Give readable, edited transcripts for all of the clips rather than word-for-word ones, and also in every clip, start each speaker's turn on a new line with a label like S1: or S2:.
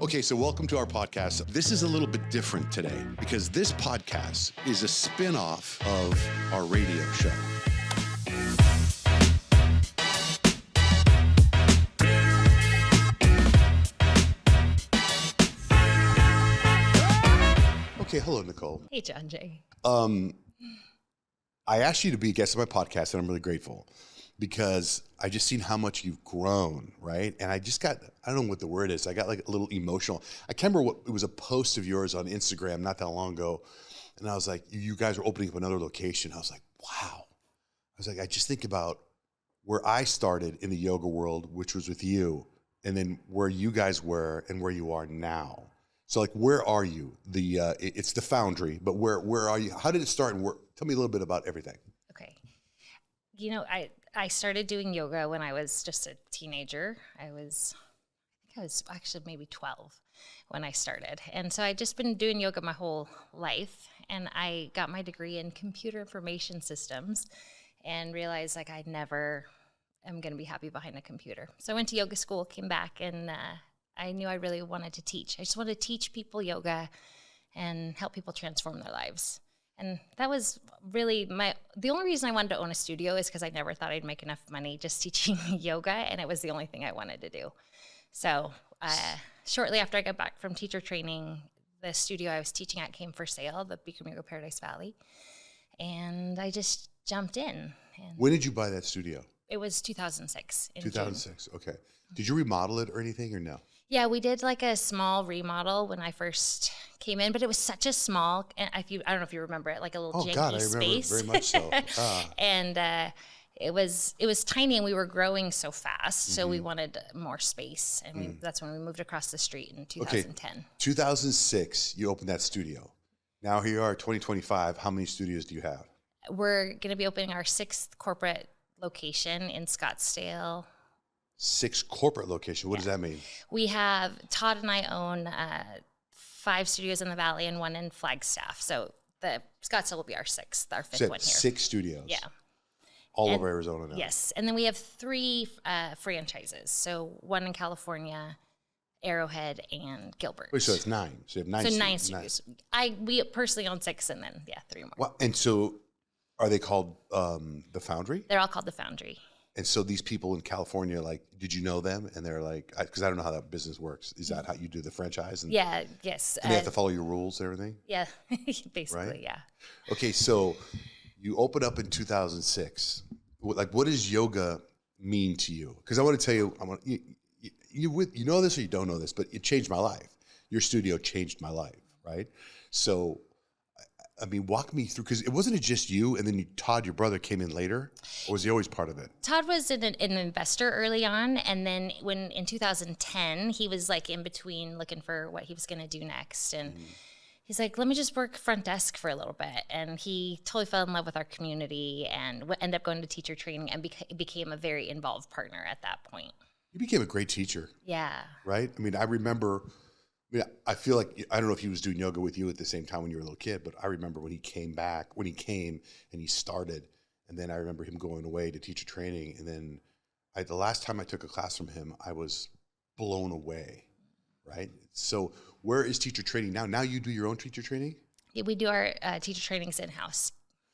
S1: Okay, so welcome to our podcast. This is a little bit different today because this podcast is a spin-off of our radio show. Okay, hello, Nicole.
S2: Hey, Johnjay.
S1: I asked you to be a guest on my podcast, and I'm really grateful because I just seen how much you've grown, right? And I just got, I don't know what the word is. I got like a little emotional. I can't remember what, it was a post of yours on Instagram not that long ago. And I was like, you guys are opening up another location. I was like, wow. I was like, I just think about where I started in the yoga world, which was with you, and then where you guys were and where you are now. So like, where are you? It's the Foundry, but where are you? How did it start? And tell me a little bit about everything.
S2: Okay. You know, I started doing yoga when I was just a teenager. I think I was actually maybe 12 when I started. And so I'd just been doing yoga my whole life. And I got my degree in computer information systems and realized like I never am going to be happy behind a computer. So I went to yoga school, came back, and I knew I really wanted to teach. I just wanted to teach people yoga and help people transform their lives. And that was really the only reason I wanted to own a studio is because I never thought I'd make enough money just teaching yoga, and it was the only thing I wanted to do. So shortly after I got back from teacher training, the studio I was teaching at came for sale, the Bikram Yoga Paradise Valley, and I just jumped in. And
S1: When did you buy that studio?
S2: it was 2006.
S1: 2006, okay. Did you remodel it or anything or no?
S2: Yeah, we did like a small remodel when I first came in, but it was such a small, and I don't know if you remember it, like a little janky
S1: God, I remember
S2: space.
S1: very much so.
S2: And it was tiny, and we were growing so fast, so we wanted more space, and that's when we moved across the street in 2010.
S1: Okay, 2006, you opened that studio. Now here you are, 2025. How many studios do you have?
S2: We're going to be opening our 6th corporate location in Scottsdale.
S1: 6 corporate location. What does that mean?
S2: We have, Todd and I own 5 studios in the Valley and 1 in Flagstaff. So the Scottsdale will be our 6th, our 5th one here.
S1: 6 studios.
S2: Yeah.
S1: All over Arizona now.
S2: Yes. And then we have 3 franchises. So 1 in California, Arrowhead, and Gilbert.
S1: Wait, so it's 9. So you have 9
S2: So
S1: studios.
S2: 9 studios. We personally own 6, and then, 3 more.
S1: Well, and so are they called the Foundry?
S2: They're all called the Foundry.
S1: And so these people in California, like, did you know them? And they're like, because I don't know how that business works. Is that how you do the franchise? And
S2: Yeah, yes.
S1: they have to follow your rules and everything?
S2: Yeah, basically,
S1: Right?
S2: yeah.
S1: Okay, so you opened up in 2006. Like, what does yoga mean to you? Because I want to tell you, you know this or you don't know this, but it changed my life. Your studio changed my life, right? So, I mean, walk me through, because it wasn't just you, and then Todd, your brother, came in later, or was he always part of it?
S2: Todd was an investor early on, and then in 2010, he was like in between looking for what he was going to do next, and he's like, let me just work front desk for a little bit, and he totally fell in love with our community and ended up going to teacher training and became a very involved partner at that point.
S1: You became a great teacher.
S2: Yeah.
S1: Right? I mean, I remember, I feel like, I don't know if he was doing yoga with you at the same time when you were a little kid, but I remember when he came and he started, and then I remember him going away to teacher training, and then the last time I took a class from him, I was blown away, right? So where is teacher training now? Now you do your own teacher training?
S2: Yeah, we do our teacher trainings in-house.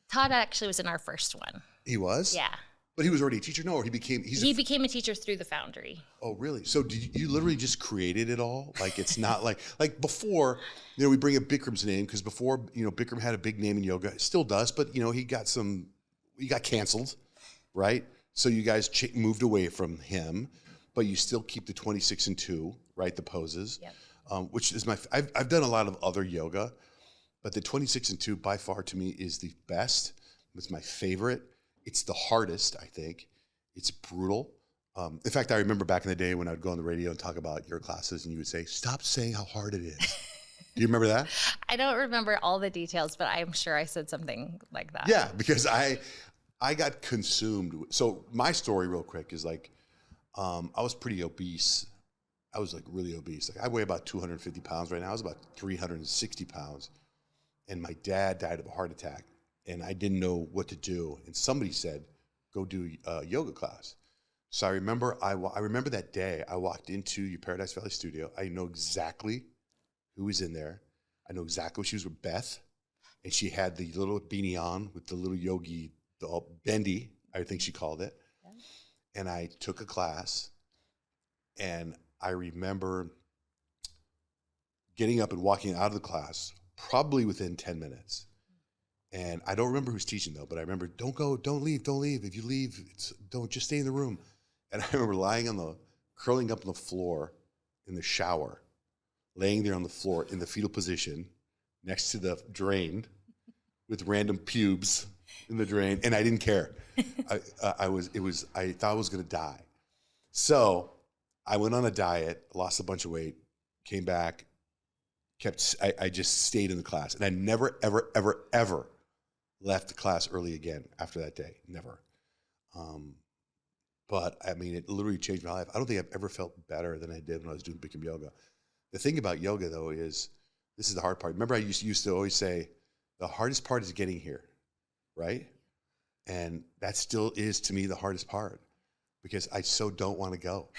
S2: Todd actually was in our first one.
S1: He was?
S2: Yeah.
S1: But he was already a teacher? No, or he became...
S2: He became a teacher through the Foundry.
S1: Oh, really? So did you literally just created it all? Like, it's not like before, we bring up Bikram's name, because before, Bikram had a big name in yoga. It still does, but, he got canceled, right? So you guys moved away from him, but you still keep the 26 and 2, right? The poses,
S2: Yep.
S1: Which is I've done a lot of other yoga, but the 26 and 2 by far to me is the best. It's my favorite. It's the hardest, I think. It's brutal. In fact, I remember back in the day when I'd go on the radio and talk about your classes, and you would say, stop saying how hard it is. Do you remember that?
S2: I don't remember all the details, but I'm sure I said something like that.
S1: Yeah, because I got consumed. So my story real quick is like, I was pretty obese. I was like really obese. Like I weigh about 250 pounds right now. I was about 360 pounds. And my dad died of a heart attack. And I didn't know what to do. And somebody said, go do a yoga class. So I remember I remember that day I walked into your Paradise Valley studio. I know exactly who was in there. I know exactly what she was with Beth. And she had the little beanie on with the little yogi, the bendy, I think she called it. Yeah. And I took a class, and I remember getting up and walking out of the class probably within 10 minutes. And I don't remember who's teaching though, but I remember, don't go, don't leave. If you leave, don't, just stay in the room. And I remember curling up on the floor in the shower, laying there on the floor in the fetal position next to the drain with random pubes in the drain. And I didn't care. I thought I was going to die. So I went on a diet, lost a bunch of weight, came back, I just stayed in the class. And I never, ever, ever, ever left the class early again after that day. Never. But I mean, it literally changed my life. I don't think I've ever felt better than I did when I was doing Bikram yoga. The thing about yoga though is, this is the hard part. Remember I used to always say, the hardest part is getting here, right? And that still is to me the hardest part, because I so don't want to go.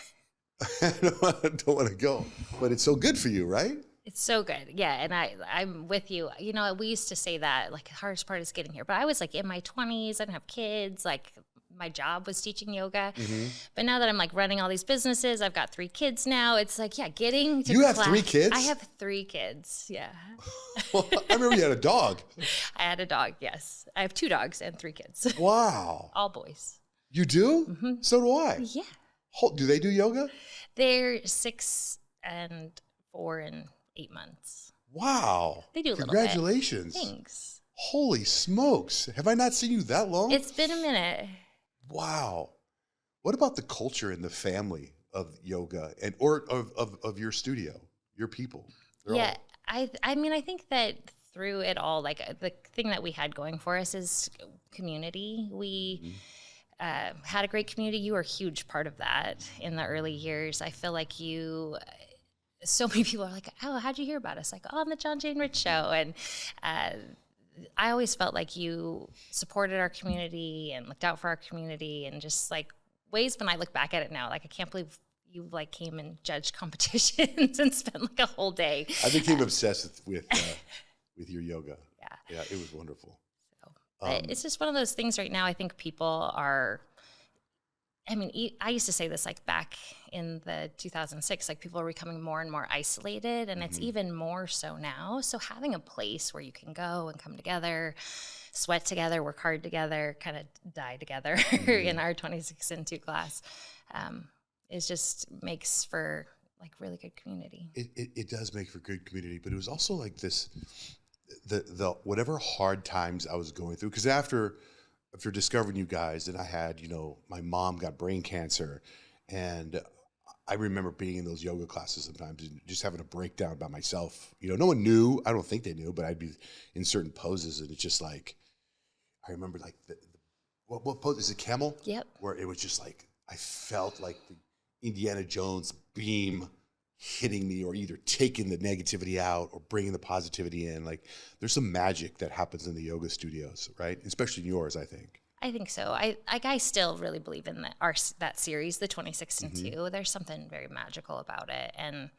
S1: I don't want to go, but it's so good for you, right?
S2: It's so good. Yeah. And I'm with you. You know, we used to say that, like, the hardest part is getting here. But I was like in my 20s, I didn't have kids. Like, my job was teaching yoga. Mm-hmm. But now that I'm like running all these businesses, I've got 3 kids now. It's like, yeah, getting to
S1: You have 3 kids?
S2: I have 3 kids. Yeah.
S1: Well, I remember you had a dog.
S2: I had a dog. Yes. I have 2 dogs and 3 kids.
S1: Wow.
S2: All boys.
S1: You do?
S2: Mm-hmm.
S1: So do I.
S2: Yeah.
S1: Do they do yoga?
S2: They're 6 and 4 and 8 months.
S1: Wow.
S2: They do a little bit.
S1: Congratulations.
S2: Thanks.
S1: Holy smokes. Have I not seen you that long?
S2: It's been a minute.
S1: Wow. What about the culture and the family of yoga or of your studio, your people?
S2: Yeah. I mean, I think that through it all, like, the thing that we had going for us is community. We had a great community. You were a huge part of that in the early years. I feel like so many people are like, oh, how'd you hear about us? Like, oh, on the Johnjay and Rich show. And I always felt like you supported our community and looked out for our community, and just like ways when I look back at it now, like, I can't believe you like came and judged competitions and spent like a whole day. I
S1: became obsessed with your yoga. Yeah, it was wonderful.
S2: So, it's just one of those things right now. I think people are, I mean, I used to say this like back in the 2006, like, people are becoming more and more isolated, and it's even more so now. So having a place where you can go and come together, sweat together, work hard together, kind of die together in our 26 and 2 class, is just makes for like really good community.
S1: It does make for good community, but it was also like this, the whatever hard times I was going through, because after discovering you guys, and I had, my mom got brain cancer, and I remember being in those yoga classes sometimes and just having a breakdown by myself. No one knew. I don't think they knew, but I'd be in certain poses, and it's just like, I remember like what pose is it? Camel?
S2: Yep.
S1: Where it was just like, I felt like the Indiana Jones beam hitting me, or either taking the negativity out or bringing the positivity in. Like, there's some magic that happens in the yoga studios, right? Especially in yours, I think.
S2: I think so. I still really believe in that series, the 26 and 2. There's something very magical about it. And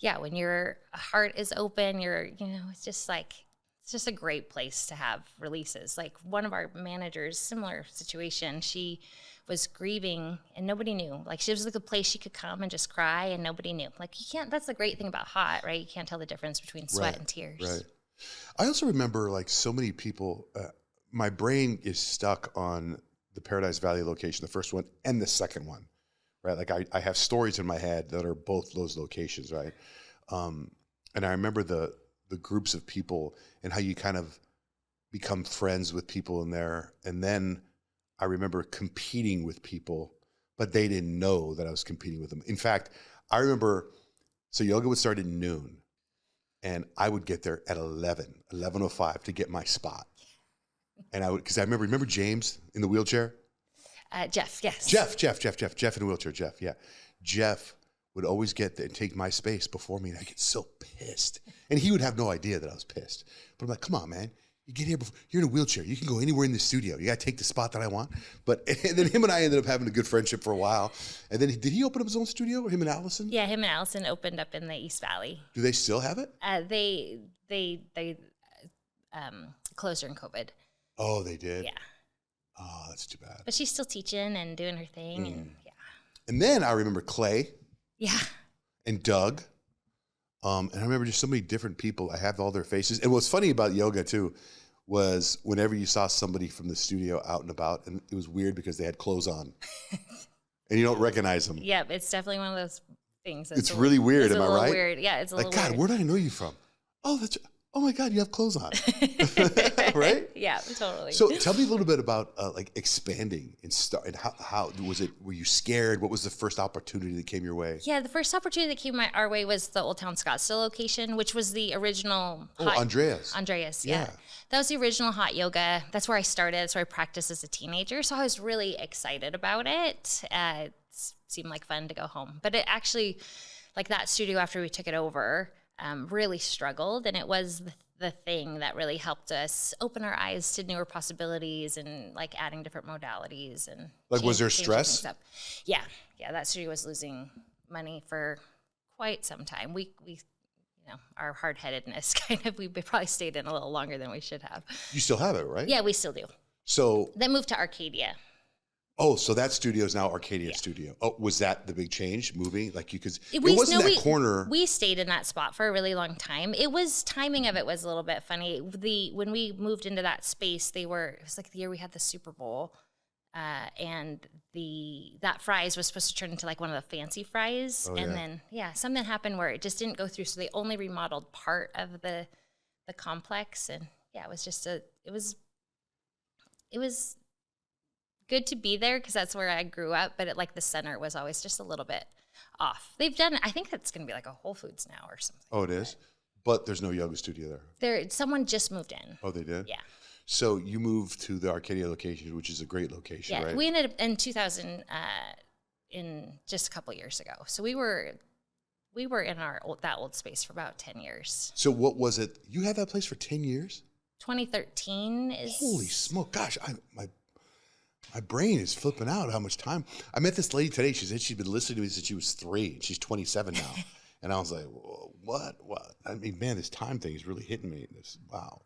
S2: yeah, when your heart is open, it's just a great place to have releases. Like, one of our managers, similar situation, she was grieving and nobody knew. Like, she was like a place she could come and just cry and nobody knew. Like, you can't, that's the great thing about HIIT, right? You can't tell the difference between sweat and tears.
S1: Right. I also remember, like, so many people, my brain is stuck on the Paradise Valley location, the first one and the second one, right? Like, I have stories in my head that are both those locations, right? And I remember the groups of people and how you kind of become friends with people in there. And then I remember competing with people, but they didn't know that I was competing with them. In fact, I remember, so yoga would start at noon, and I would get there at 11:05 to get my spot. And I would, because I remember James in the wheelchair?
S2: Jeff, yes.
S1: Jeff in the wheelchair, Jeff, yeah. Jeff would always get there and take my space before me, and I'd get so pissed. And he would have no idea that I was pissed. But I'm like, come on, man. you get here before, you're in a wheelchair. You can go anywhere in the studio. You got to take the spot that I want. But and then him and I ended up having a good friendship for a while. And then did he open up his own studio, or him and Allison?
S2: Yeah, him and Allison opened up in the East Valley.
S1: Do they still have it?
S2: They closed during COVID.
S1: Oh, they did?
S2: Yeah.
S1: Oh, that's too bad.
S2: But she's still teaching and doing her thing. And yeah.
S1: And then I remember Clay.
S2: Yeah.
S1: And Doug. And I remember just so many different people. I have all their faces. And what's funny about yoga too was whenever you saw somebody from the studio out and about, and it was weird because they had clothes on. And you don't recognize them.
S2: Yeah, it's definitely one of those things.
S1: It's really weird, am I right?
S2: Weird. Yeah, it's a little
S1: weird. God, where did I know you from? Oh my God, you have clothes on. Right?
S2: Yeah, totally.
S1: So tell me a little bit about like expanding and how was it, were you scared? What was the first opportunity that came your way?
S2: Yeah, the first opportunity that came our way was the Old Town Scottsdale location, which was the original. Andreas, yeah. That was the original hot yoga. That's where I started. That's where I practiced as a teenager. So I was really excited about it. It seemed like fun to go home. But it actually, like that studio after we took it over, really struggled. And it was the thing that really helped us open our eyes to newer possibilities and like adding different modalities. And
S1: like, was there stress?
S2: Yeah. That studio was losing money for quite some time. We our hard-headedness we probably stayed in a little longer than we should have.
S1: You still have it, right?
S2: Yeah, we still do.
S1: So
S2: then moved to Arcadia.
S1: Oh, so that studio is now Arcadia Studio. Oh, was that the big change, moving? Like it
S2: corner. We stayed in that spot for a really long time. It was, timing of it was a little bit funny. When we moved into that space, it was like the year we had the Super Bowl. And that fries was supposed to turn into like one of the fancy fries. Then something happened where it just didn't go through. So they only remodeled part of the complex. And it was good to be there because that's where I grew up. But the center was always just a little bit off. They've done, I think that's going to be like a Whole Foods now or something.
S1: Oh, it is? But there's no yoga studio there.
S2: Someone just moved in.
S1: Oh, they did?
S2: Yeah.
S1: So you moved to the Arcadia location, which is a great location, right?
S2: We ended up in 2000, in just a couple years ago. So we were in that old space for about 10 years.
S1: So what was it? You had that place for 10 years?
S2: 2013 is.
S1: Holy smoke! Gosh, my brain is flipping out. How much time? I met this lady today. She said she'd been listening to me since she was 3, and she's 27 now. And I was like, what? I mean, man, this time thing is really hitting me. Wow.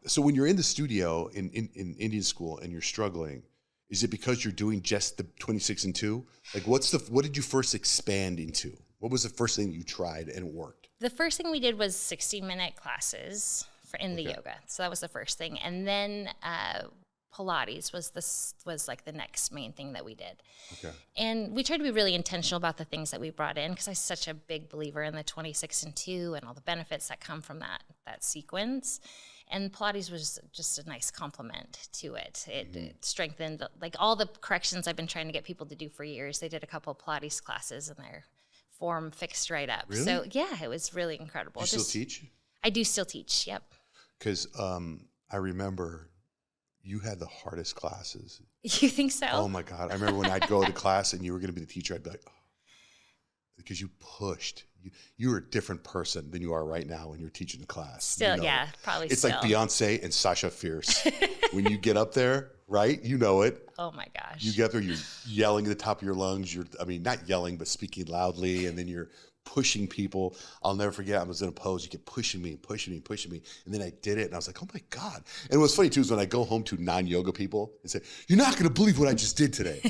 S1: So when you're in the studio in Indian school and you're struggling, is it because you're doing just the 26 and 2? Like what did you first expand into? What was the first thing that you tried and it worked?
S2: The first thing we did was 60-minute classes in the yoga. So that was the first thing. And then Pilates was like the next main thing that we did. Okay. And we tried to be really intentional about the things that we brought in because I'm such a big believer in the 26 and 2 and all the benefits that come from that sequence. And Pilates was just a nice complement to it. It strengthened, like all the corrections I've been trying to get people to do for years. They did a couple of Pilates classes and their form fixed right up.
S1: Really?
S2: So yeah, it was really incredible.
S1: You still teach?
S2: I do still teach, yep.
S1: Because I remember you had the hardest classes.
S2: You think so?
S1: Oh my God. I remember when I'd go to class and you were going to be the teacher, I'd be like, oh, because you pushed. You were a different person than you are right now when you're teaching the class.
S2: Still, yeah, probably
S1: it's
S2: still.
S1: It's like Beyonce and Sasha Fierce. When you get up there, right? You know it.
S2: Oh my gosh.
S1: You get up there, you're yelling at the top of your lungs. Not yelling, but speaking loudly. And then you're pushing people. I'll never forget, I was in a pose. You kept pushing me. And then I did it. And I was like, oh my God. And what's funny too is when I go home to non-yoga people and say, you're not going to believe what I just did today.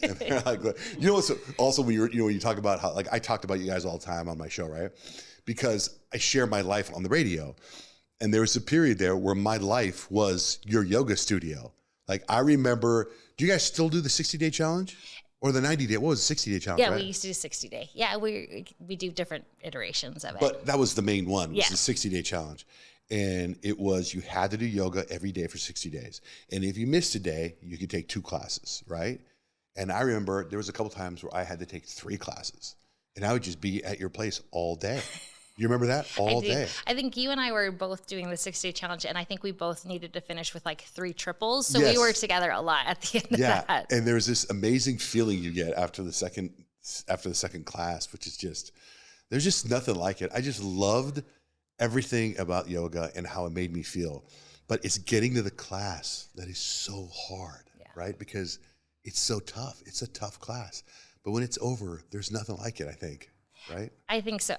S1: And they're like, you know what's also when when you talk about how, like I talked about you guys all the time on my show, right? Because I share my life on the radio. And there was a period there where my life was your yoga studio. Like I remember, do you guys still do the 60-day challenge? Or the 90-day, what was the 60-day challenge?
S2: Yeah,
S1: right?
S2: We used to do 60-day. Yeah, we do different iterations of it.
S1: But that was the main one, was the 60-day challenge. And it was, you had to do yoga every day for 60 days. And if you missed a day, you could take 2 classes, right? And I remember there was a couple times where I had to take 3 classes. And I would just be at your place all day. You remember that? All day.
S2: I think you and I were both doing the 60-day challenge, and I think we both needed to finish with like 3 triples. So we worked together a lot at the end of that.
S1: And there's this amazing feeling you get after the second class, which is there's just nothing like it. I just loved everything about yoga and how it made me feel. But it's getting to the class that is so hard, right? Because it's so tough. It's a tough class. But when it's over, there's nothing like it, I think, right?
S2: I think so.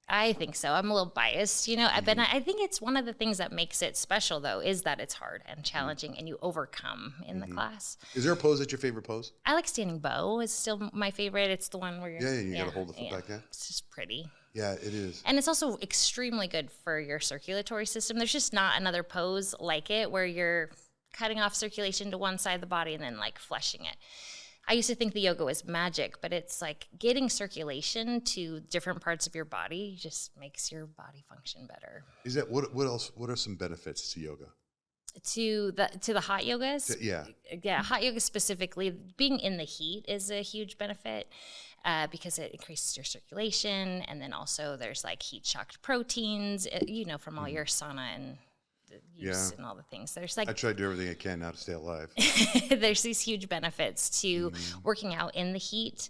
S2: I think so. I'm a little biased, but I think it's one of the things that makes it special, though, is that it's hard and challenging and you overcome in the class.
S1: Is there a pose that's your favorite pose?
S2: I like standing bow. It's still my favorite. It's the one where
S1: you got to hold the foot back there.
S2: It's just pretty.
S1: Yeah, it is.
S2: And it's also extremely good for your circulatory system. There's just not another pose like it where you're cutting off circulation to one side of the body and then like fleshing it. I used to think the yoga was magic, but it's like getting circulation to different parts of your body just makes your body function better.
S1: Is that what else? What are some benefits to yoga?
S2: To the hot yogas?
S1: Yeah,
S2: hot yoga specifically, being in the heat is a huge benefit because it increases your circulation, and then also there's like heat shocked proteins, from all your sauna and use and all the things. There's like
S1: I try to do everything I can now to stay alive.
S2: There's these huge benefits to working out in the heat.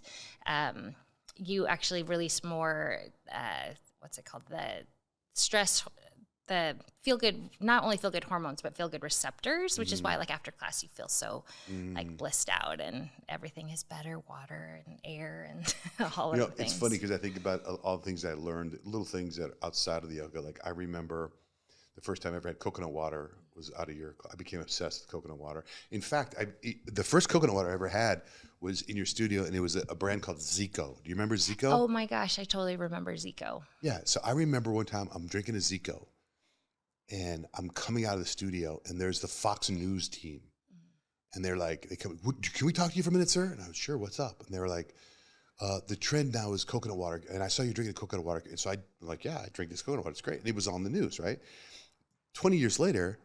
S2: You actually release more what's it called? The stress, the feel good, not only feel good hormones, but feel good receptors, which is why like after class you feel so like blissed out and everything is better, water and air and all of the things.
S1: It's funny because I think about all the things I learned, little things that are outside of the yoga. Like I remember the first time I ever had coconut water was out of I became obsessed with coconut water. In fact, the first coconut water I ever had was in your studio, and it was a brand called Zico. Do you remember Zico?
S2: Oh my gosh, I totally remember Zico.
S1: Yeah, so I remember one time I'm drinking a Zico, and I'm coming out of the studio, and there's the Fox News team. And they're like, can we talk to you for a minute, sir? And I was, sure, what's up? And they were like, the trend now is coconut water. And I saw you drinking coconut water. And so I'm like, yeah, I drink this coconut water. It's great. And it was on the news, right? 20 years later,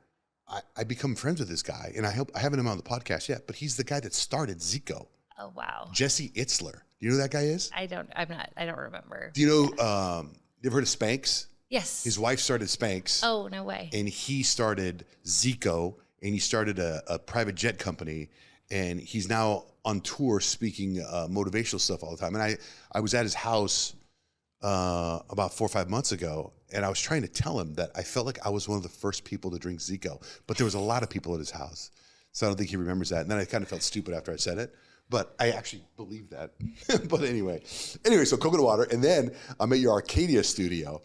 S1: I become friends with this guy. And I haven't him on the podcast yet, but he's the guy that started Zico.
S2: Oh, wow.
S1: Jesse Itzler. Do you know who that guy is?
S2: I don't remember.
S1: Do you know, you ever heard of Spanx?
S2: Yes.
S1: His wife started Spanx.
S2: Oh, no way.
S1: And he started Zico, and he started a private jet company, and he's now on tour speaking motivational stuff all the time. And I was at his house about 4 or 5 months ago, and I was trying to tell him that I felt like I was one of the first people to drink Zico, but there was a lot of people at his house. So I don't think he remembers that. And then I kind of felt stupid after I said it, but I actually believe that. But anyway, so coconut water. And then I'm at your Arcadia studio,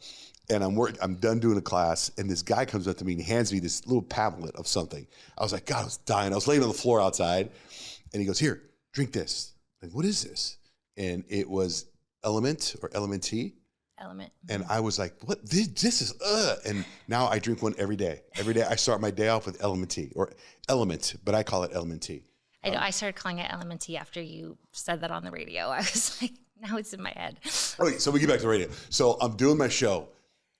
S1: and I'm done doing a class, and this guy comes up to me and hands me this little pamphlet of something. I was like, God, I was dying. I was laying on the floor outside, and he goes, here, drink this. Like, what is this? And it was Element or LMNT.
S2: Element.
S1: And I was like, what? This is, And now I drink one every day. Every day I start my day off with LMNT or Element, but I call it LMNT.
S2: I know. I started calling it LMNT after you said that on the radio. I was like, now it's in my head.
S1: Okay, so we get back to the radio. So I'm doing my show,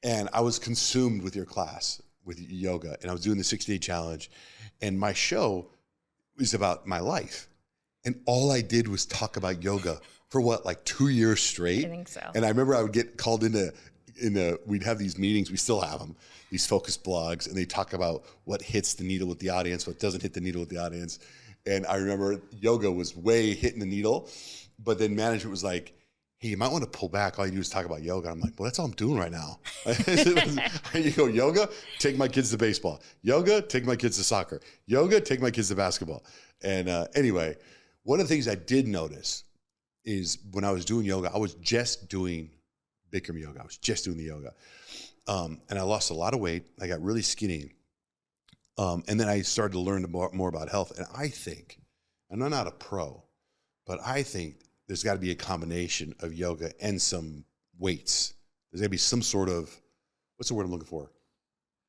S1: and I was consumed with your class, with yoga, and I was doing the 60-day challenge, and my show was about my life. And all I did was talk about yoga for like 2 years straight?
S2: I think so.
S1: And I remember I would get called we'd have these meetings, we still have them, these focus blogs, and they talk about what hits the needle with the audience, what doesn't hit the needle with the audience. And I remember yoga was way hitting the needle, but then management was like, hey, you might want to pull back. All you do is talk about yoga. I'm like, well, that's all I'm doing right now. You go, yoga, take my kids to baseball. Yoga, take my kids to soccer. Yoga, take my kids to basketball. And anyway, one of the things I did notice is when I was doing yoga, I was just doing Bikram yoga. I was just doing the yoga. And I lost a lot of weight. I got really skinny. And then I started to learn more about health. And I think, and I'm not a pro, but I think there's got to be a combination of yoga and some weights. There's got to be some sort of, what's the word I'm looking for?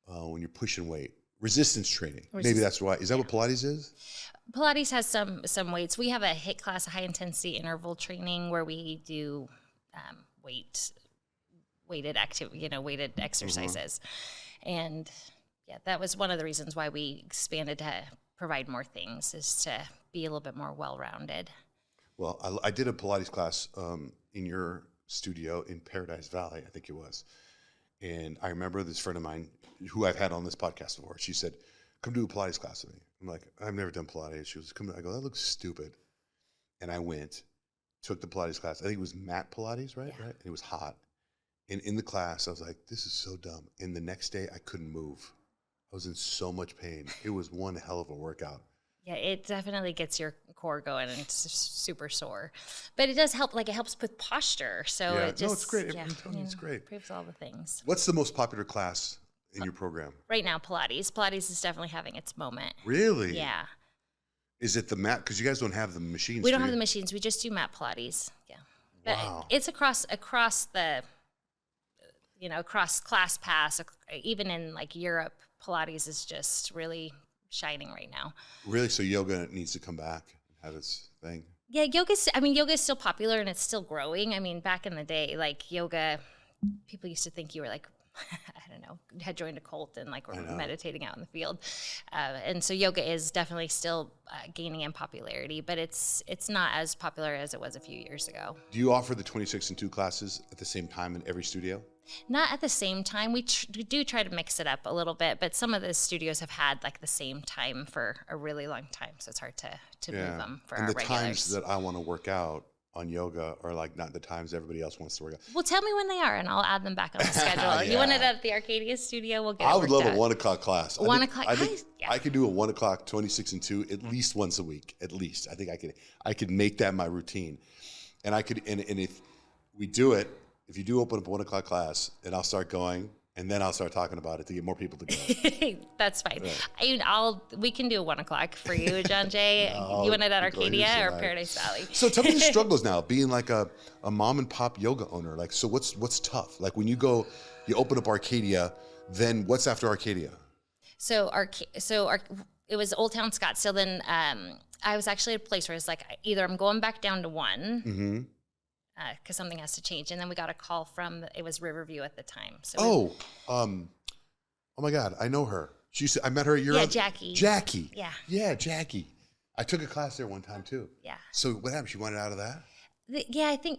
S1: When you're pushing weight. Resistance training. Maybe that's why. Is that what Pilates is?
S2: Pilates has some weights. We have a HIIT class, a high intensity interval training, where we do weighted exercises. And yeah, that was one of the reasons why we expanded to provide more things, is to be a little bit more well-rounded.
S1: Well, I did a Pilates class in your studio in Paradise Valley, I think it was. And I remember this friend of mine who I've had on this podcast before. She said, come do a Pilates class with me. I'm like, I've never done Pilates. She was, I go, that looks stupid. And I went, took the Pilates class. I think it was mat Pilates, right?
S2: Yeah.
S1: Right. And it was hot. And in the class, I was like, this is so dumb. And the next day, I couldn't move. I was in so much pain. It was one hell of a workout.
S2: Yeah, it definitely gets your core going and it's super sore. But it does help, like it helps with posture. So
S1: Yeah.
S2: it just,
S1: It's great.
S2: yeah,
S1: I'm telling you, it's great.
S2: improves all the things.
S1: What's the most popular class in your program?
S2: Right now, Pilates. Pilates is definitely having its moment.
S1: Really?
S2: Yeah.
S1: Is it the mat? Because you guys don't have the machines.
S2: We don't have the machines. We just do mat Pilates. Yeah. But
S1: Wow.
S2: it's across the, across class pass, even in like Europe, Pilates is just really shining right now.
S1: Really? So yoga needs to come back and have its thing?
S2: Yeah, yoga is still popular and it's still growing. I mean, back in the day, like yoga, people used to think you were like, I don't know, had joined a cult and like were meditating out in the field. And so yoga is definitely still gaining in popularity, but it's not as popular as it was a few years ago.
S1: Do you offer the 26 and 2 classes at the same time in every studio?
S2: Not at the same time. We do try to mix it up a little bit, but some of the studios have had like the same time for a really long time, so it's hard to move them for our regulars.
S1: And the times that I want to work out on yoga are like not the times everybody else wants to work out.
S2: Well, tell me when they are, and I'll add them back on the schedule.
S1: Yeah.
S2: You want it at the Arcadia studio? We'll get it
S1: I would love
S2: worked
S1: a
S2: out.
S1: 1 o'clock class. I think
S2: yeah.
S1: I could do a 1 o'clock 26 and 2 at least once a week. At least I think I could make that my routine, and I could. And if we do it, if you do open up a 1 o'clock class, and I'll start going, and then I'll start talking about it to get more people to go.
S2: That's fine.
S1: Right.
S2: We can do a 1 o'clock for you, Johnjay. You want it at Arcadia or Paradise Valley?
S1: So tell me the struggles now, being like a mom and pop yoga owner. Like, so what's tough? Like when you you open up Arcadia, then what's after Arcadia?
S2: It was Old Town Scottsdale. Then I was actually at a place where it's like either I'm going back down to one.
S1: Mm-hmm.
S2: Because something has to change. And then we got a call it was Riverview at the time.
S1: So oh my God, I know her. I met her at your
S2: Jackie.
S1: Jackie.
S2: Yeah.
S1: Yeah, Jackie. I took a class there one time too.
S2: Yeah.
S1: So what happened? She wanted out of that?
S2: Yeah, I think,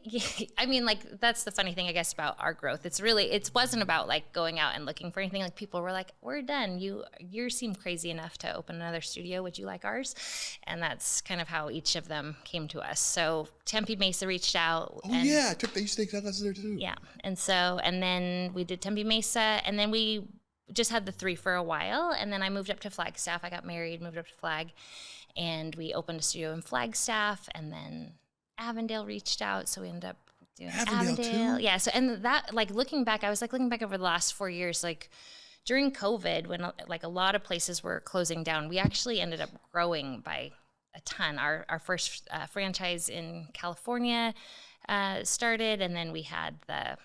S2: I mean, like, that's the funny thing, I guess, about our growth. It wasn't about, like, going out and looking for anything. Like, people were like, we're done. You seem crazy enough to open another studio. Would you like ours? And that's kind of how each of them came to us. So Tempe Mesa reached out.
S1: Oh, yeah. I used to take classes there, too.
S2: Yeah. And then we did Tempe Mesa, and then we just had the 3 for a while. And then I moved up to Flagstaff. I got married, moved up to Flag, and we opened a studio in Flagstaff, and then Avondale reached out, so we ended up doing Avondale.
S1: Too?
S2: Yeah. So, and that, like, looking back over the last 4 years, like during COVID, when like a lot of places were closing down, we actually ended up growing by a ton. Our first franchise in California started, and then we had the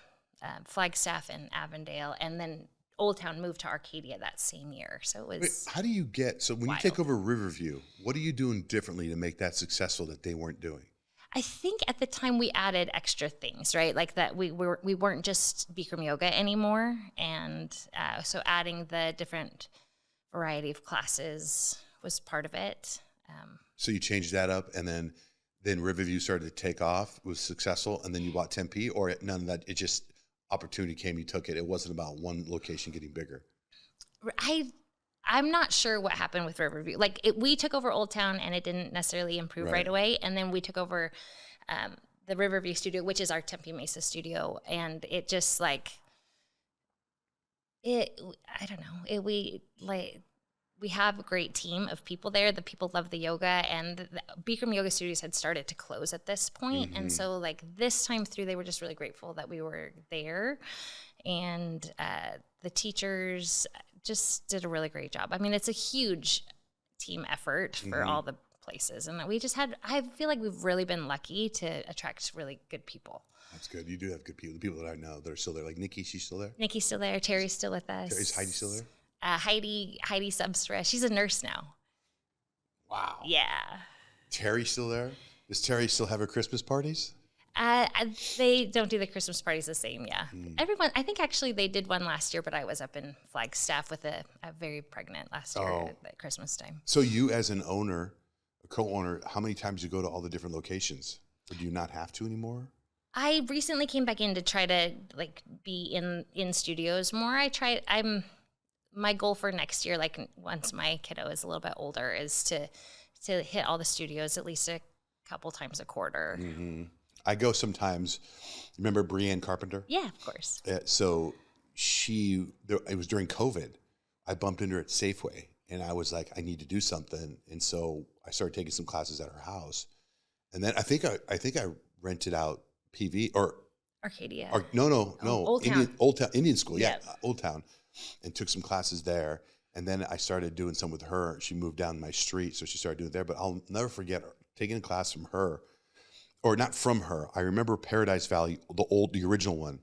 S2: Flagstaff and Avondale, and then Old Town moved to Arcadia that same year. So it was.
S1: Wait, how do you when you take over Riverview, what are you doing differently to make that successful that they weren't doing?
S2: I think at the time we added extra things, right? Like that we weren't just Bikram yoga anymore, and so adding the different variety of classes was part of it.
S1: So you changed that up, and then Riverview started to take off, was successful, and then you bought Tempe, or none of that. It just opportunity came, you took it. It wasn't about one location getting bigger.
S2: I'm not sure what happened with Riverview. Like we took over Old Town and it didn't necessarily improve right away. And then we took over the Riverview studio, which is our Tempe Mesa studio. And it just I don't know. We have a great team of people there. The people love the yoga, and the Bikram Yoga Studios had started to close at this point.
S1: Mm-hmm.
S2: And so like this time through, they were just really grateful that we were there. And the teachers just did a really great job. I mean, it's a huge team effort for all the places. And I feel like we've really been lucky to attract really good people.
S1: That's good. You do have good people. The people that I know that are still there, like Nikki, she's still there?
S2: Nikki's still there. Terry's still with us.
S1: Is Heidi still there?
S2: Heidi Substra. She's a nurse now.
S1: Wow.
S2: Yeah.
S1: Terry's still there? Does Terry still have her Christmas parties?
S2: They don't do the Christmas parties the same, yeah. Everyone, I think actually they did one last year, but I was up in Flagstaff with a very pregnant last year at Christmas time.
S1: So you as an owner, a co-owner, how many times do you go to all the different locations? Or do you not have to anymore?
S2: I recently came back in to try to like be in studios more. My goal for next year, like once my kiddo is a little bit older, is to hit all the studios at least a couple times a quarter.
S1: Mm-hmm. I go sometimes. Remember Brianne Carpenter?
S2: Yeah, of course.
S1: So it was during COVID I bumped into her at Safeway, and I was like, I need to do something. And so I started taking some classes at her house. And then I think I rented out PV
S2: Arcadia.
S1: No,
S2: Old Town.
S1: Old Town Indian School, yeah,
S2: Yep.
S1: Old Town, and took some classes there. And then I started doing some with her. She moved down my street, so she started doing it there. But I'll never forget her taking a class from her, or not from her. I remember Paradise Valley, the original one,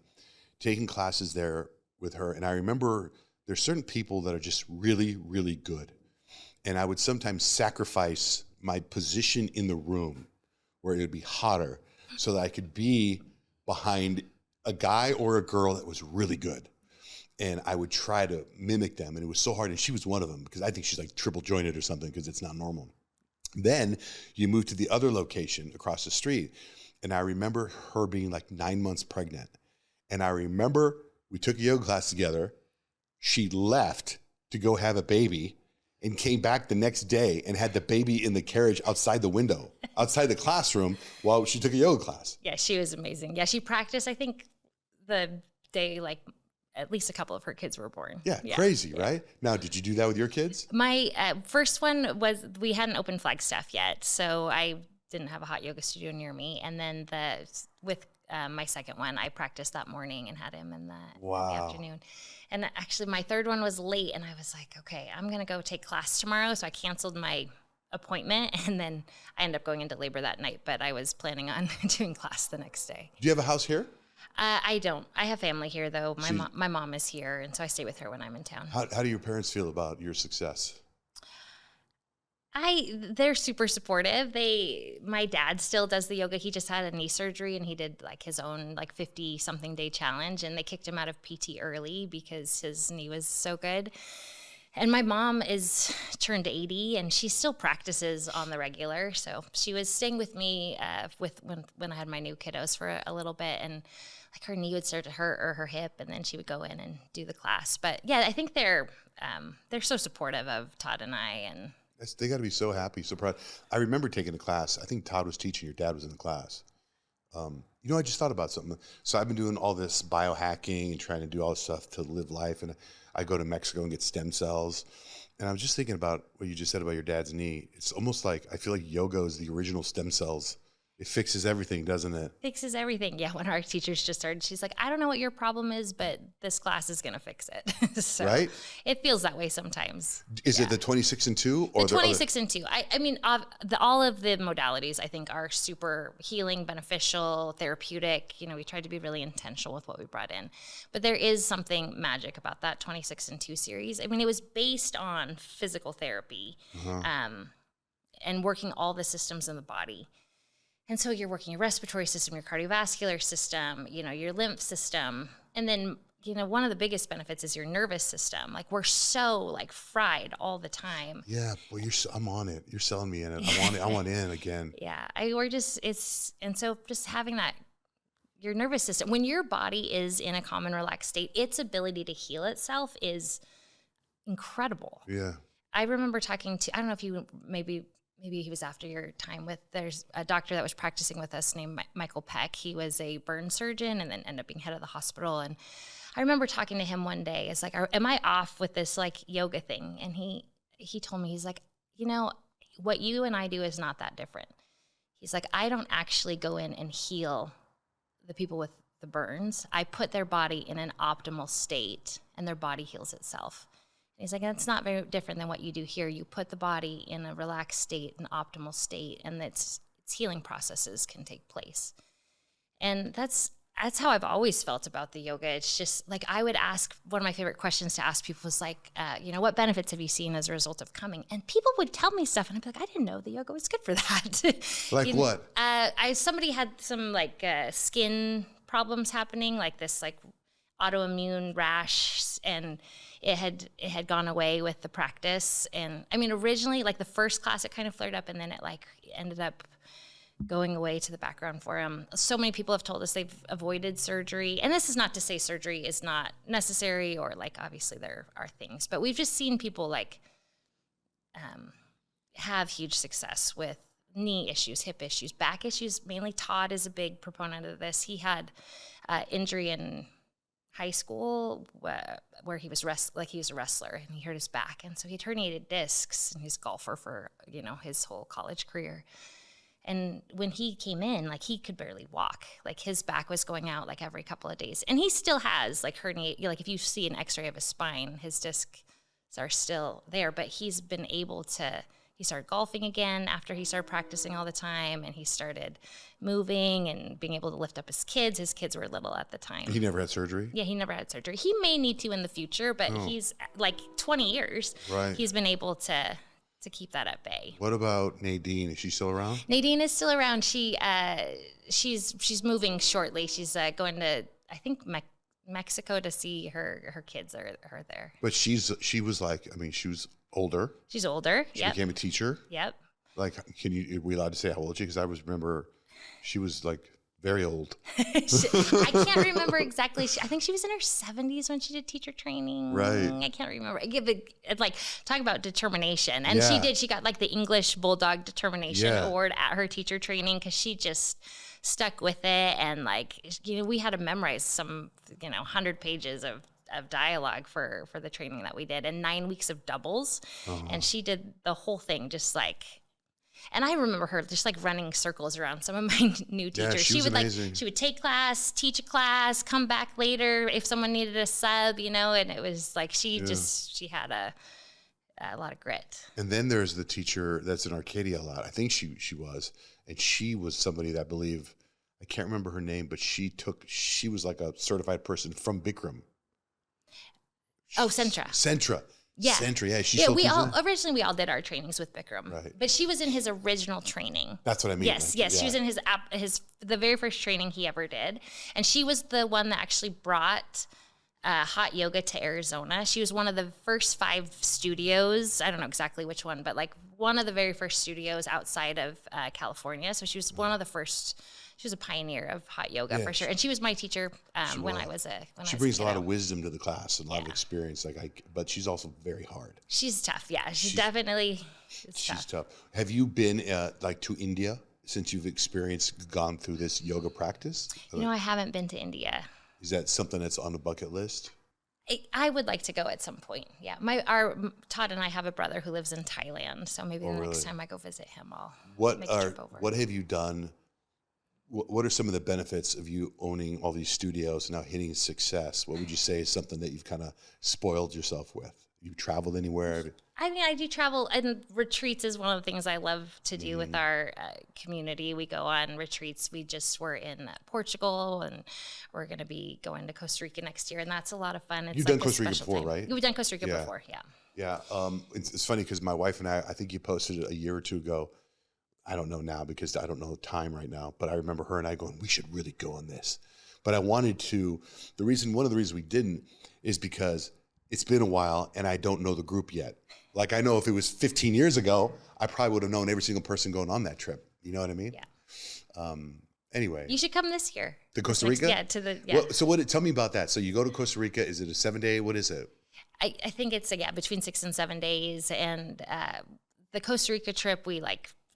S1: taking classes there with her. And I remember there's certain people that are just really, really good. And I would sometimes sacrifice my position in the room where it would be hotter so that I could be behind a guy or a girl that was really good. And I would try to mimic them. And it was so hard. And she was one of them because I think she's like triple jointed or something because it's not normal. Then you move to the other location across the street. And I remember her being like 9 months pregnant. And I remember we took a yoga class together. She left to go have a baby and came back the next day and had the baby in the carriage outside the window, outside the classroom while she took a yoga class.
S2: Yeah, she was amazing. Yeah, she practiced, I think, the day like at least a couple of her kids were born.
S1: Yeah, crazy, right? Now, did you do that with your kids?
S2: My first one was, we hadn't opened Flagstaff yet, so I didn't have a hot yoga studio near me. And then with my second one, I practiced that morning and had him in the afternoon. And actually, my third one was late, and I was like, okay, I'm going to go take class tomorrow. So I canceled my appointment, and then I ended up going into labor that night, but I was planning on doing class the next day.
S1: Do you have a house here?
S2: I don't. I have family here, though. My mom is here, and so I stay with her when I'm in town.
S1: How do your parents feel about your success?
S2: They're super supportive. My dad still does the yoga. He just had a knee surgery, and he did like his own like 50-something day challenge, and they kicked him out of PT early because his knee was so good. And my mom is turned 80, and she still practices on the regular. So she was staying with me when I had my new kiddos for a little bit, and like her knee would start to hurt or her hip, and then she would go in and do the class. But yeah, I think they're so supportive of Todd and I, and
S1: They got to be so happy, so proud. I remember taking a class. I think Todd was teaching. Your dad was in the class. I just thought about something. So I've been doing all this biohacking and trying to do all this stuff to live life. And I go to Mexico and get stem cells. And I was just thinking about what you just said about your dad's knee. It's almost like I feel like yoga is the original stem cells. It fixes everything, doesn't it?
S2: Fixes everything. Yeah, when our teachers just started, she's like, I don't know what your problem is, but this class is going to fix it. So
S1: right?
S2: It feels that way sometimes.
S1: Is it the 26 and 2? Or
S2: the 26 and 2. I mean, all of the modalities, I think, are super healing, beneficial, therapeutic. We tried to be really intentional with what we brought in. But there is something magic about that 26 and 2 series. I mean, it was based on physical therapy and working all the systems in the body. And so you're working your respiratory system, your cardiovascular system, your lymph system. And then, one of the biggest benefits is your nervous system. Like, we're so like fried all the time.
S1: Yeah, well, I'm on it. You're selling me in it. I want in again.
S2: Yeah, and so just having that, your nervous system, when your body is in a calm and relaxed state, its ability to heal itself is incredible.
S1: Yeah.
S2: I remember talking to, I don't know if you maybe he was after your time there's a doctor that was practicing with us named Michael Peck. He was a burn surgeon and then ended up being head of the hospital. And I remember talking to him one day. It's like, am I off with this like yoga thing? And he told me, he's like, what you and I do is not that different. He's like, I don't actually go in and heal the people with the burns. I put their body in an optimal state and their body heals itself. He's like, that's not very different than what you do here. You put the body in a relaxed state, an optimal state, and its healing processes can take place. And that's how I've always felt about the yoga. It's just like, I would ask, one of my favorite questions to ask people was like, what benefits have you seen as a result of coming? And people would tell me stuff, and I'd be like, I didn't know the yoga was good for that.
S1: Like what?
S2: Somebody had some like skin problems happening, like this like autoimmune rash, and it had gone away with the practice. And I mean, originally, like the first class, it kind of flared up, and then it like ended up going away to the background for him. So many people have told us they've avoided surgery. And this is not to say surgery is not necessary, or like, obviously there are things, but we've just seen people like have huge success with knee issues, hip issues, back issues. Mainly Todd is a big proponent of this. He had injury in high school where he was he was a wrestler and he hurt his back. And so he herniated discs and he's a golfer for, his whole college career. And when he came in, like he could barely walk, like his back was going out like every couple of days. And he still has like herniate, like if you see an x-ray of his spine, his discs are still there, but he's been able to, he started golfing again after he started practicing all the time, and he started moving and being able to lift up his kids. His kids were little at the time.
S1: He never had surgery?
S2: Yeah, he never had surgery. He may need to in the future, but he's like 20 years.
S1: Right.
S2: He's been able to keep that at bay.
S1: What about Nadine? Is she still around?
S2: Nadine is still around. She's moving shortly. She's going to, I think, Mexico to see her kids are there.
S1: But she was older.
S2: She's older.
S1: She became a teacher.
S2: Yep.
S1: Like, are we allowed to say how old she? Because I remember she was like very old.
S2: I can't remember exactly. I think she was in her 70s when she did teacher training.
S1: Right.
S2: I can't remember. Like, talk about determination. And she did. She got like the English Bulldog Determination Award at her teacher training because she just stuck with it. And like, we had to memorize some, 100 pages of dialogue for the training that we did, and 9 weeks of doubles. And she did the whole thing just like, and I remember her just like running circles around some of my new teachers.
S1: Yeah, she would
S2: amazing. She would take class, teach a class, come back later if someone needed a sub, and it was like she had a lot of grit.
S1: And then there's the teacher that's in Arcadia a lot. I think she was, and she was somebody that I believe, I can't remember her name, but she was like a certified person from Bikram.
S2: Oh, Sentra. Yeah.
S1: Sentra, yeah.
S2: Originally we all did our trainings with Bikram.
S1: Right.
S2: But she was in his original training.
S1: That's what I mean.
S2: Yes. She was in the very first training he ever did. And she was the one that actually brought hot yoga to Arizona. She was one of the first 5 studios. I don't know exactly which one, but like one of the very first studios outside of California. So she was one of the first. She was a pioneer of hot yoga for sure, and she was my teacher when I was a.
S1: She brings a lot of wisdom to the class and a lot of experience. But she's also very hard.
S2: She's tough. Yeah, she's definitely.
S1: She's tough. Have you been to India since you've gone through this yoga practice?
S2: I haven't been to India.
S1: Is that something that's on the bucket list?
S2: I would like to go at some point. Yeah, Todd and I have a brother who lives in Thailand, so maybe next time I go visit him, I'll make a trip over.
S1: What have you done? What are some of the benefits of you owning all these studios and now hitting success? What would you say is something that you've kind of spoiled yourself with? You traveled anywhere?
S2: I mean, I do travel, and retreats is one of the things I love to do with our community. We go on retreats. We just were in Portugal, and we're going to be going to Costa Rica next year, and that's a lot of fun.
S1: You've done Costa Rica before, right?
S2: We've done Costa Rica before, yeah.
S1: Yeah, it's funny because my wife and I think you posted it a year or two ago. I don't know now because I don't know time right now, but I remember her and I going, we should really go on this. But I wanted to, one of the reasons we didn't is because it's been a while and I don't know the group yet. Like I know if it was 15 years ago, I probably would have known every single person going on that trip. You know what I mean?
S2: Yeah.
S1: Anyway.
S2: You should come this year.
S1: To Costa Rica?
S2: Yeah,
S1: Well, so tell me about that. So you go to Costa Rica, is it a 7-day, what is it?
S2: I think it's between 6 and 7 days. And the Costa Rica trip,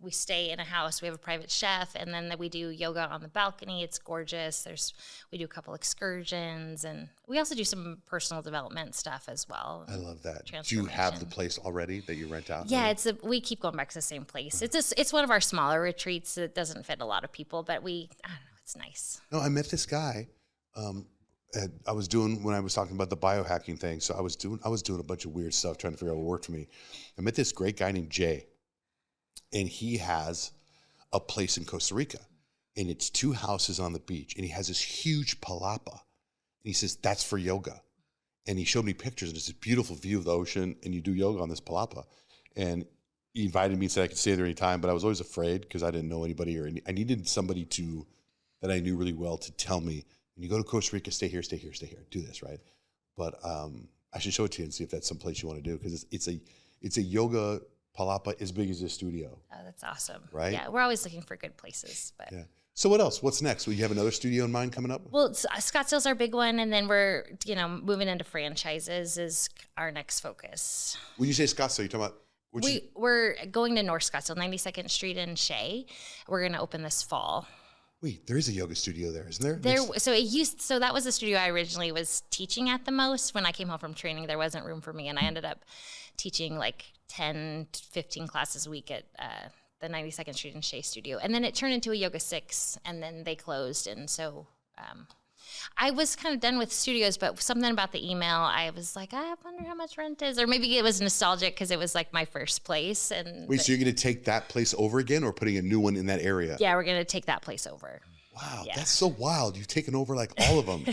S2: we stay in a house. We have a private chef, and then we do yoga on the balcony. It's gorgeous. We do a couple excursions, and we also do some personal development stuff as well.
S1: I love that. Do you have the place already that you rent out?
S2: Yeah, we keep going back to the same place. It's one of our smaller retreats. It doesn't fit a lot of people, but I don't know, it's nice.
S1: No, I met this guy. I was doing when I was talking about the biohacking thing. So I was doing a bunch of weird stuff trying to figure out what worked for me. I met this great guy named Jay. And he has a place in Costa Rica, and it's 2 houses on the beach, and he has this huge palapa. And he says, that's for yoga. And he showed me pictures, and it's this beautiful view of the ocean, and you do yoga on this palapa. And he invited me and said I could stay there anytime, but I was always afraid because I didn't know anybody, or I needed somebody that I knew really well to tell me, when you go to Costa Rica, stay here, do this, right? But I should show it to you and see if that's someplace you want to do, because it's a yoga palapa as big as this studio.
S2: Oh, that's awesome.
S1: Right?
S2: Yeah, we're always looking for good places. But
S1: yeah. So what else? What's next? Will you have another studio in mind coming up?
S2: Well, Scottsdale's our big one, and then we're moving into franchises is our next focus.
S1: When you say Scottsdale, you're talking about
S2: we're going to North Scottsdale, 92nd Street in Shea. We're going to open this fall.
S1: Wait, there is a yoga studio there, isn't there?
S2: So that was the studio I originally was teaching at the most. When I came home from training, there wasn't room for me, and I ended up teaching like 10 to 15 classes a week at the 92nd Street and Shea studio. And then it turned into a Yoga 6, and then they closed. And so I was kind of done with studios, but something about the email, I was like, I wonder how much rent is. Or maybe it was nostalgic because it was like my first place. And
S1: Wait, so you're going to take that place over again or putting a new one in that area?
S2: Yeah, we're going to take that place over.
S1: Wow,
S2: Yeah.
S1: that's so wild. You've taken over like all of them.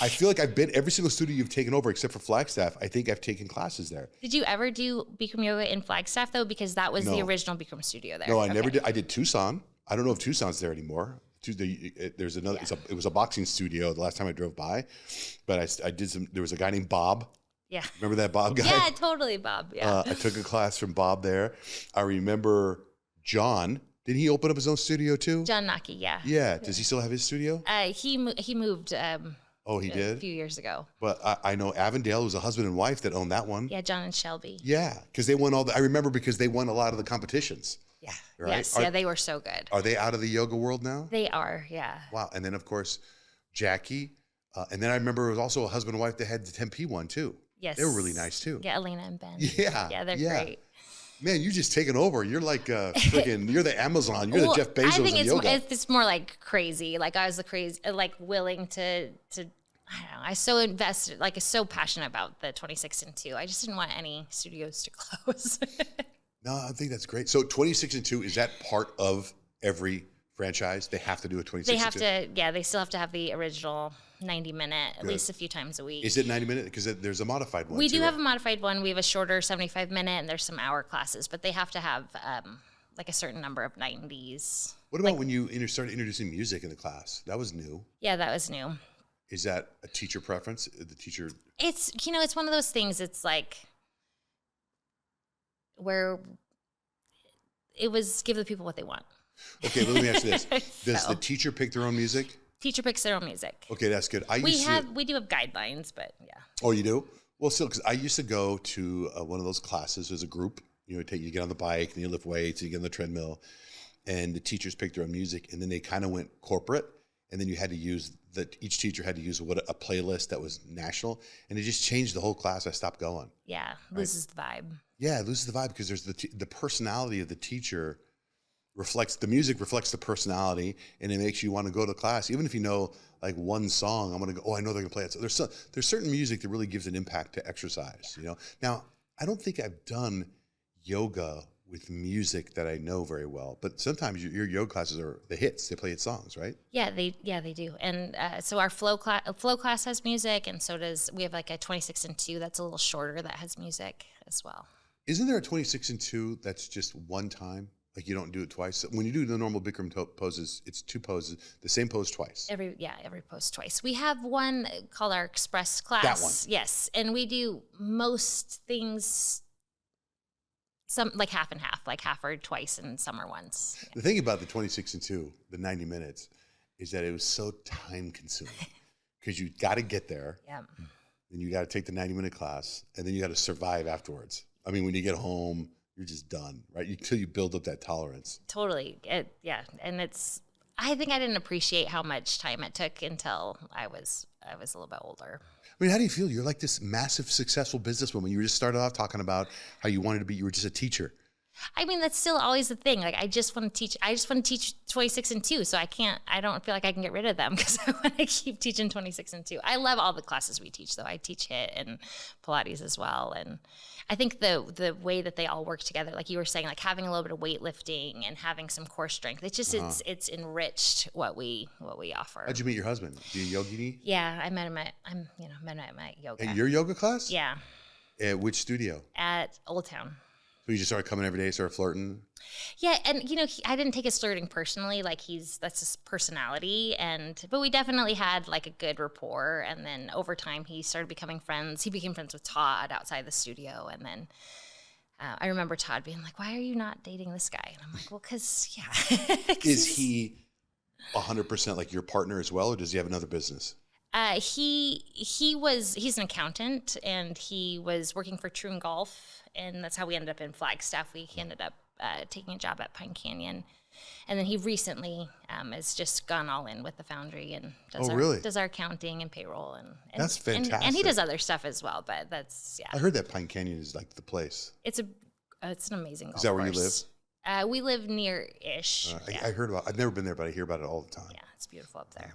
S1: I feel like I've been every single studio you've taken over except for Flagstaff. I think I've taken classes there.
S2: Did you ever do Bikram Yoga in Flagstaff though? Because that was the
S1: No.
S2: original Bikram studio there.
S1: No, I never did. I did Tucson. I don't know if Tucson's there anymore. There's another.
S2: Yeah.
S1: It was a boxing studio the last time I drove by, but I did some. There was a guy named Bob.
S2: Yeah.
S1: Remember that Bob guy?
S2: Yeah, totally, Bob. Yeah.
S1: I took a class from Bob there. I remember John. Did he open up his own studio too?
S2: John Naki, yeah.
S1: Yeah. Does he still have his studio?
S2: He moved
S1: Oh, he
S2: a
S1: did?
S2: few years ago.
S1: But I know Avondale was a husband and wife that owned that one.
S2: Yeah, John and Shelby.
S1: Yeah, because they won I remember because they won a lot of the competitions.
S2: Yeah.
S1: Right?
S2: Yes. Yeah, they were so good.
S1: Are they out of the yoga world now?
S2: They are, yeah.
S1: Wow. And then, of course, Jackie. And then I remember it was also a husband and wife that had the Tempe one, too.
S2: Yes.
S1: They were really nice, too.
S2: Yeah, Elena and Ben.
S1: Yeah.
S2: Yeah, they're great.
S1: Man, you just taken over. You're like freaking, you're the Amazon. You're the Jeff Bezos
S2: I think
S1: of yoga.
S2: it's more like crazy. Like I was the crazy, like willing to, I don't know. I so invested, like so passionate about the 26 and 2. I just didn't want any studios to close.
S1: No, I think that's great. So 26 and 2, is that part of every franchise? They have to do a 26
S2: They
S1: and
S2: have
S1: 2?
S2: to, yeah, they still have to have the original 90-minute, at least a few times a week.
S1: Is it 90 minutes? Because there's a modified one.
S2: We
S1: too,
S2: do have
S1: right?
S2: a modified one. We have a shorter 75-minute, and there's some hour classes, but they have to have like a certain number of 90s.
S1: What about when you started introducing music in the class? That was new.
S2: Yeah, that was new.
S1: Is that a teacher preference? The teacher?
S2: It's, it's one of those things. It's like where it was give the people what they want.
S1: Okay, let me ask you this. Does the teacher pick their own music?
S2: Teacher picks their own music.
S1: Okay, that's good.
S2: We do have guidelines, but yeah.
S1: Oh, you do? Well, still, because I used to go to one of those classes as a group. You get on the bike and you lift weights and you get on the treadmill, and the teachers picked their own music, and then they kind of went corporate, and then you had to use each teacher had to use a playlist that was national, and it just changed the whole class. I stopped going.
S2: Yeah, loses the vibe.
S1: Yeah, it loses the vibe because there's the personality of the teacher. The music reflects the personality, and it makes you want to go to class. Even if you know like one song, I'm going to go, oh, I know they're going to play it. So there's certain music that really gives an impact to exercise, Now, I don't think I've done yoga with music that I know very well, but sometimes your yoga classes are the hits. They play hit songs, right?
S2: Yeah, they do. And so our flow class has music, and so we have like a 26 and 2 that's a little shorter that has music as well.
S1: Isn't there a 26 and 2 that's just one time? Like you don't do it twice. When you do the normal Bikram poses, it's 2 poses, the same pose twice.
S2: Every pose twice. We have one called our express class.
S1: That one.
S2: Yes, and we do most things, some like half and half, like half or twice, and some are once. Yeah.
S1: The thing about the 26 and 2, the 90 minutes, is that it was so time consuming because you got to get there.
S2: Yeah.
S1: Then you got to take the 90-minute class, and then you got to survive afterwards. I mean, when you get home, you're just done, right? Until you build up that tolerance.
S2: Totally. Yeah. And I think I didn't appreciate how much time it took until I was a little bit older.
S1: I mean, how do you feel? You're like this massive, successful businesswoman. You just started off talking about how you wanted to be, you were just a teacher.
S2: I mean, that's still always the thing. Like, I just want to teach 26 and 2. So I don't feel like I can get rid of them because I want to keep teaching 26 and 2. I love all the classes we teach though. I teach HIIT and Pilates as well. And I think the way that they all work together, like you were saying, like having a little bit of weightlifting and having some core strength, it's just, it's enriched what we offer.
S1: How'd you meet your husband? Do you yogini?
S2: Yeah. I met him at my yoga.
S1: At your yoga class?
S2: Yeah.
S1: At which studio?
S2: At Old Town.
S1: So you just started coming every day, started flirting?
S2: Yeah, and I didn't take his flirting personally. Like that's his personality, but we definitely had like a good rapport. And then over time, he started becoming friends. He became friends with Todd outside the studio, and then I remember Todd being like, "Why are you not dating this guy?" And I'm like, "Well, because yeah."
S1: Is he 100% like your partner as well, or does he have another business?
S2: He's an accountant, and he was working for Troon Golf, and that's how we ended up in Flagstaff. He ended up taking a job at Pine Canyon. And then he recently has just gone all in with the Foundry and does our accounting and payroll. And
S1: that's fantastic.
S2: And he does other stuff as well, but that's,
S1: I heard that Pine Canyon is like the place.
S2: It's an amazing golf course.
S1: Is that where you live?
S2: We live near-ish.
S1: I heard about it. I've never been there, but I hear about it all the time.
S2: Yeah, it's beautiful up there.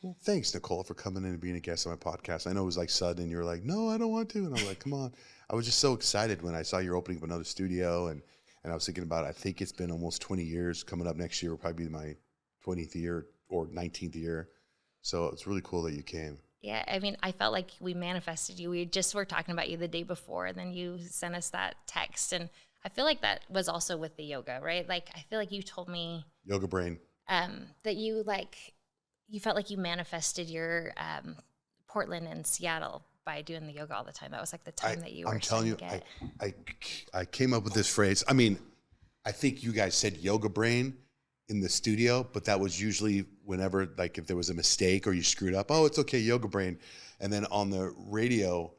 S1: Well, thanks, Nicole, for coming in and being a guest on my podcast. I know it was like sudden, and you were like, no, I don't want to. And I'm like, come on. I was just so excited when I saw you're opening up another studio, and I was thinking about it. I think it's been almost 20 years. Coming up next year will probably be my 20th year or 19th year. So it's really cool that you came.
S2: Yeah, I mean, I felt like we manifested you. We just were talking about you the day before, and then you sent us that text. And I feel like that was also with the yoga, right? Like, I feel like you told me
S1: Yoga brain.
S2: That you felt like you manifested your Portland and Seattle by doing the yoga all the time. That was like the time that you were.
S1: I'm telling you, I came up with this phrase. I mean, I think you guys said yoga brain in the studio, but that was usually whenever, like, if there was a mistake or you screwed up, oh, it's okay, yoga brain. And then on the radio,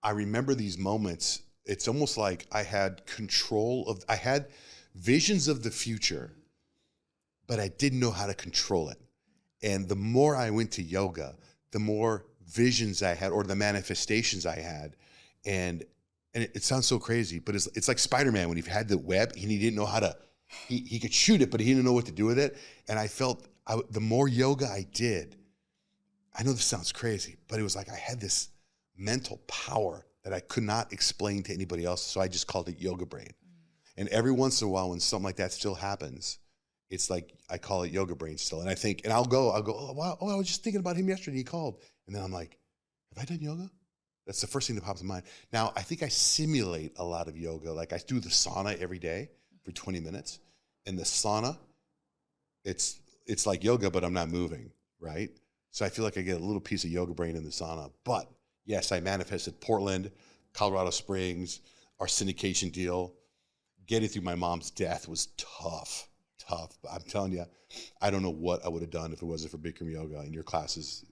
S1: I remember these moments. It's almost like I had I had visions of the future, but I didn't know how to control it. And the more I went to yoga, the more visions I had, or the manifestations I had. And it sounds so crazy, but it's like Spider-Man when he had the web and he didn't know how to, he could shoot it, but he didn't know what to do with it. And I felt the more yoga I did, I know this sounds crazy, but it was like I had this mental power that I could not explain to anybody else. So I just called it yoga brain. And every once in a while when something like that still happens, it's like I call it yoga brain still. And I think, and I'll go, oh, wow, I was just thinking about him yesterday. He called. And then I'm like, have I done yoga? That's the first thing that pops in mind. Now, I think I simulate a lot of yoga. Like I do the sauna every day for 20 minutes. And the sauna, it's like yoga, but I'm not moving, right? So I feel like I get a little piece of yoga brain in the sauna. But yes, I manifested Portland, Colorado Springs, our syndication deal. Getting through my mom's death was tough. But I'm telling you, I don't know what I would have done if it wasn't for Bikram Yoga and your classes.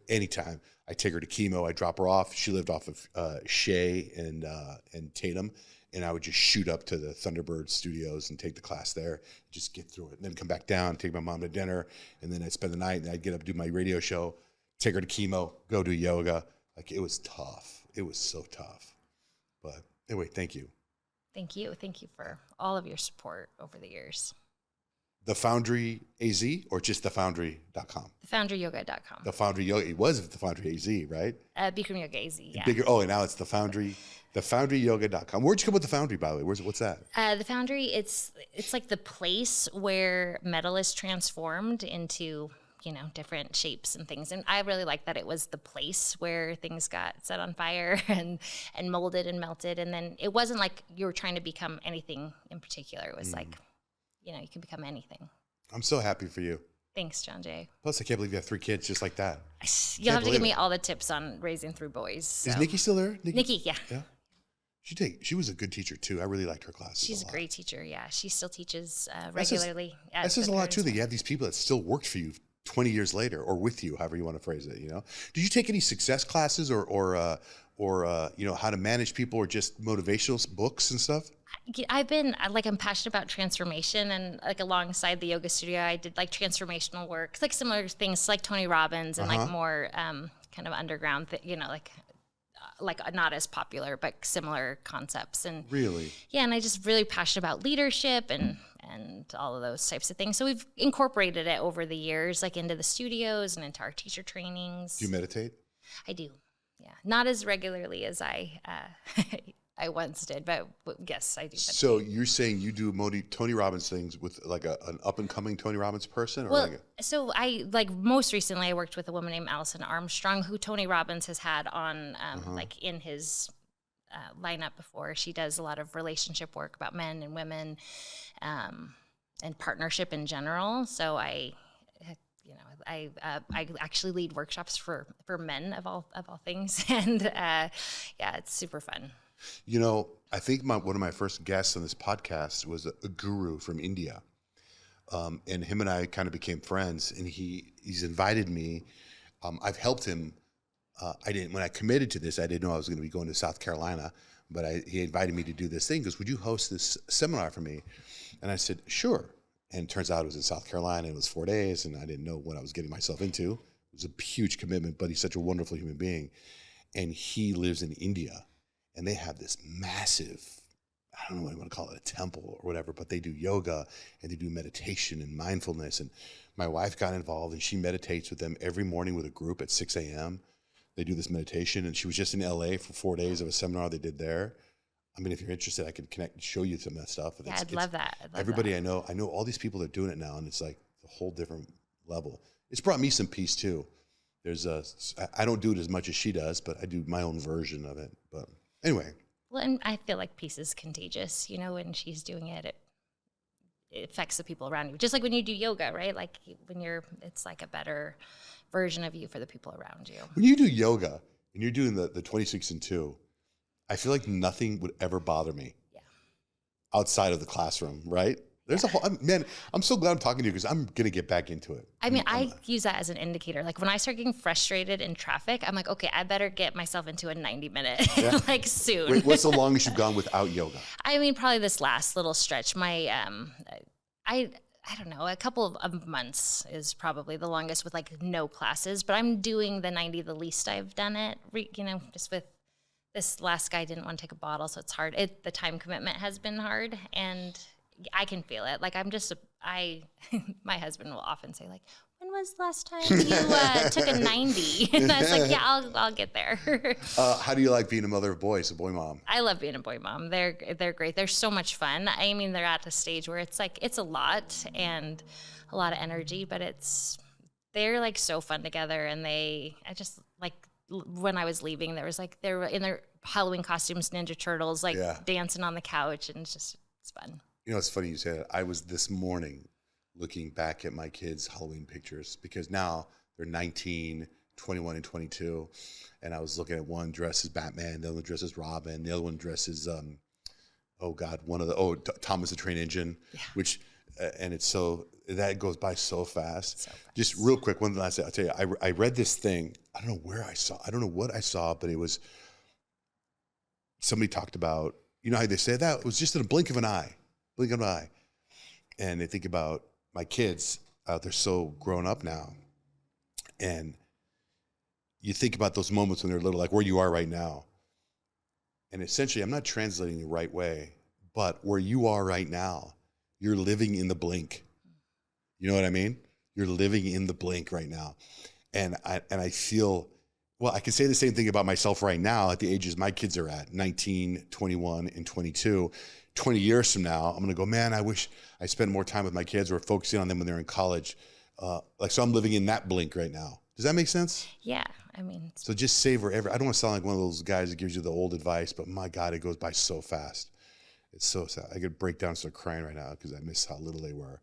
S1: Anytime I take her to chemo, I drop her off. She lived off of Shea and Tatum, and I would just shoot up to the Thunderbird Studios and take the class there, just get through it, and then come back down, take my mom to dinner, and then I'd spend the night, and I'd get up, do my radio show, take her to chemo, go do yoga. Like, it was tough. It was so tough. But anyway, thank you.
S2: Thank you. Thank you for all of your support over the years.
S1: The Foundry AZ or just thefoundry.com?
S2: TheFoundryYoga.com.
S1: The Foundry Yoga. It was the Foundry AZ, right?
S2: Bikram Yoga AZ, yeah.
S1: And now it's the Foundry, thefoundryyoga.com. Where'd you come with the Foundry, by the way? What's that?
S2: The Foundry, it's like the place where metal is transformed into, different shapes and things. And I really like that it was the place where things got set on fire and molded and melted. And then it wasn't like you were trying to become anything in particular. It was like, you can become anything.
S1: I'm so happy for you.
S2: Thanks, Johnjay.
S1: Plus, I can't believe you have 3 kids just like that.
S2: You'll have to give me all the tips on raising 3 boys. So.
S1: Is Nikki still there?
S2: Nikki, yeah.
S1: Yeah. She was a good teacher too. I really liked her classes.
S2: She's a great teacher. Yeah, she still teaches regularly.
S1: That says a lot too. That you have these people that still worked for you 20 years later, or with you, however you want to phrase it. Did you take any success classes or how to manage people, or just motivational books and stuff?
S2: I'm passionate about transformation, and like alongside the yoga studio, I did like transformational work, like similar things like Tony Robbins and like more kind of underground, like not as popular, but similar concepts. And
S1: really,
S2: yeah, and I just really passionate about leadership and all of those types of things. So we've incorporated it over the years, like into the studios and into our teacher trainings.
S1: Do you meditate?
S2: I do. Yeah, not as regularly as I I once did, but yes, I do. Meditate.
S1: So you're saying you do Tony Robbins things with like an up and coming Tony Robbins person? Or
S2: well, so I most recently I worked with a woman named Allison Armstrong, who Tony Robbins has had on like in his lineup before. She does a lot of relationship work about men and women and partnership in general. So I actually lead workshops for men of all things, and yeah, it's super fun.
S1: I think one of my first guests on this podcast was a guru from India, and him and I kind of became friends. And he's invited me. I've helped him. When I committed to this, I didn't know I was going to be going to South Carolina, but he invited me to do this thing. He goes, "Would you host this seminar for me?" And I said, "Sure." And it turns out it was in South Carolina. It was 4 days, and I didn't know what I was getting myself into. It was a huge commitment, but he's such a wonderful human being. And he lives in India, and they have this massive, I don't know what you want to call it, a temple or whatever, but they do yoga and they do meditation and mindfulness. And my wife got involved, and she meditates with them every morning with a group at 6 a.m. They do this meditation, and she was just in LA for 4 days of a seminar they did there. I mean, if you're interested, I can connect and show you some of that stuff.
S2: Yeah, I'd love that.
S1: Everybody I know all these people that are doing it now, and it's like a whole different level. It's brought me some peace too. I don't do it as much as she does, but I do my own version of it. But anyway.
S2: Well, and I feel like peace is contagious. You know, when she's doing it, it affects the people around you. Just like when you do yoga, right? Like it's like a better version of you for the people around you.
S1: When you do yoga and you're doing the 26 and 2, I feel like nothing would ever bother me.
S2: Yeah.
S1: Outside of the classroom, right? There's a whole, I'm so glad I'm talking to you because I'm going to get back into it.
S2: I mean, I use that as an indicator. Like when I start getting frustrated in traffic, I'm like, okay, I better get myself into a 90-minute, like soon.
S1: Wait, what's the longest you've gone without yoga?
S2: I mean, probably this last little stretch. My, I don't know, a couple of months is probably the longest with like no classes, but I'm doing the 90 the least I've done it, just with this last guy didn't want to take a bottle, so it's hard. The time commitment has been hard, and I can feel it. Like my husband will often say like, when was the last time you took a 90? And I was like, yeah, I'll get there.
S1: How do you like being a mother of boys, a boy mom?
S2: I love being a boy mom. They're great. They're so much fun. I mean, they're at a stage where it's like, it's a lot and a lot of energy, but they're like so fun together. And I just like, when I was leaving, they were in their Halloween costumes, Ninja Turtles, like dancing on the couch, and it's fun.
S1: You know, it's funny you say that. I was this morning looking back at my kids' Halloween pictures because now they're 19, 21, and 22. And I was looking at one dressed as Batman, the other one dressed as Robin, the other one dressed as, Thomas the Train Engine, which, and it's so, that goes by so fast. Just real quick, one last thing. I'll tell you, I read this thing. I don't know what I saw, but it was, somebody talked about, you know how they say that? It was just in a blink of an eye. And they think about my kids, they're so grown up now. And you think about those moments when they're little, like where you are right now. And essentially, I'm not translating the right way, but where you are right now, you're living in the blink. You know what I mean? You're living in the blink right now. And I feel, well, I can say the same thing about myself right now at the ages my kids are at, 19, 21, and 22. 20 years from now, I'm going to go, man, I wish I spent more time with my kids or focusing on them when they're in college. So I'm living in that blink right now. Does that make sense?
S2: Yeah. I mean,
S1: so just savor every, I don't want to sound like one of those guys that gives you the old advice, but my God, it goes by so fast. It's so sad. I could break down and start crying right now because I miss how little they were.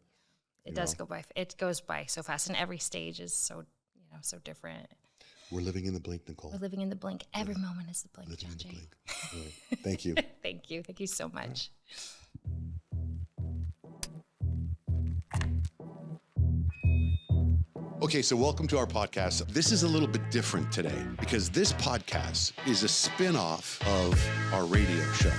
S2: It does go by. It goes by so fast, and every stage is so, so different.
S1: We're living in the blink, Nicole.
S2: We're living in the blink. Every moment is the blink, Johnjay.
S1: Right. Thank you.
S2: Thank you. Thank you so much.
S1: Okay, so welcome to our podcast. This is a little bit different today because this podcast is a spin-off of our radio show.